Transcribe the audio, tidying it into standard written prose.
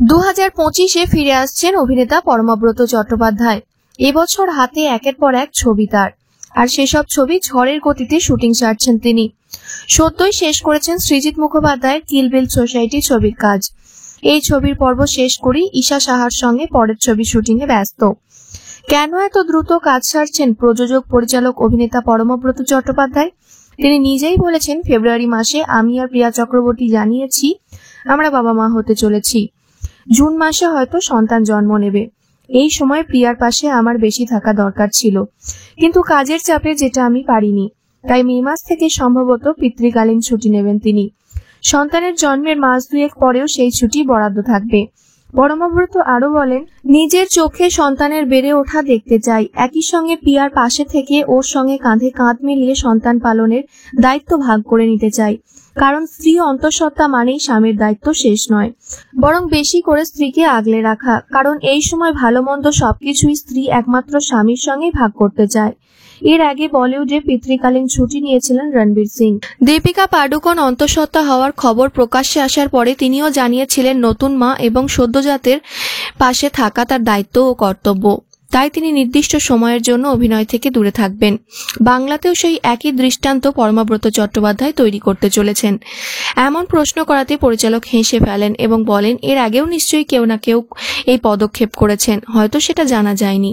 2025-এ ফিরে আসছেন অভিনেতা পরমব্রত চট্টোপাধ্যায়। এবছর হাতে একের পর এক ছবি তার, আর সেসব ছবি ঝড়ের গতিতে শুটিং সারছেন তিনি। সদ্যই শেষ করেছেন সৃজিত মুখোপাধ্যায়ের কিল বিল সোসাইটি ছবির কাজ। এই ছবির পর্ব শেষ করেই ঈশা সাহার সঙ্গে পরের ছবি শুটিংয়ে ব্যস্ত। কেন এত দ্রুত কাজ সারছেন প্রযোজক, পরিচালক, অভিনেতা পরমব্রত চট্টোপাধ্যায়? তিনি নিজেই বলেছেন, ফেব্রুয়ারি মাসে আমি আর প্রিয়া চক্রবর্তী জানিয়েছি আমরা বাবা মা হতে চলেছি। জুন মাসে হয়তো সন্তান জন্ম নেবে। এই সময় প্রিয়ার পাশে আমার বেশি থাকা দরকার ছিল, কিন্তু কাজের চাপে যেটা আমি পারিনি। তাই মে মাস থেকে সম্ভবত পিতৃকালীন ছুটি নেবেন তিনি। সন্তানের জন্মের মাস দুয়েক পরেও সেই ছুটি বরাদ্দ থাকবে। পরমব্রত আরো বলেন, নিজের চোখে সন্তানের বেড়ে ওঠা দেখতে চাই। একই সঙ্গে প্রিয়ার পাশে থেকে ওর সঙ্গে কাঁধে কাঁধ মিলিয়ে সন্তান পালনের দায়িত্ব ভাগ করে নিতে চাই। কারণ স্ত্রী অন্তঃসত্ত্বা মানেই স্বামীর দায়িত্ব শেষ নয়, বরং বেশি করে স্ত্রীকে আগলে রাখা। কারণ এই সময় ভালো মন্দ সবকিছুই স্ত্রী একমাত্র স্বামীর সঙ্গেই ভাগ করতে চায়। এর আগে বলিউডে পিতৃকালীন ছুটি নিয়েছিলেন রণবীর সিং। দীপিকা পাডুকোন অন্তঃসত্ত্বা হওয়ার খবর প্রকাশ্যে আসার পরে তিনিও জানিয়েছিলেন নতুন মা এবং সদ্যজাতের পাশে থাকা তার দায়িত্ব ও কর্তব্য। তাই তিনি নির্দিষ্ট সময়ের জন্য অভিনয় থেকে দূরে থাকবেন। বাংলাতেও সেই একই দৃষ্টান্ত পরমব্রত চট্টোপাধ্যায় তৈরি করতে চলেছেন। এমন প্রশ্ন করাতে পরিচালক হেসে ফেলেন এবং বলেন, এর আগেও নিশ্চয়ই কেউ না কেউ এই পদক্ষেপ করেছেন, হয়তো সেটা জানা যায়নি।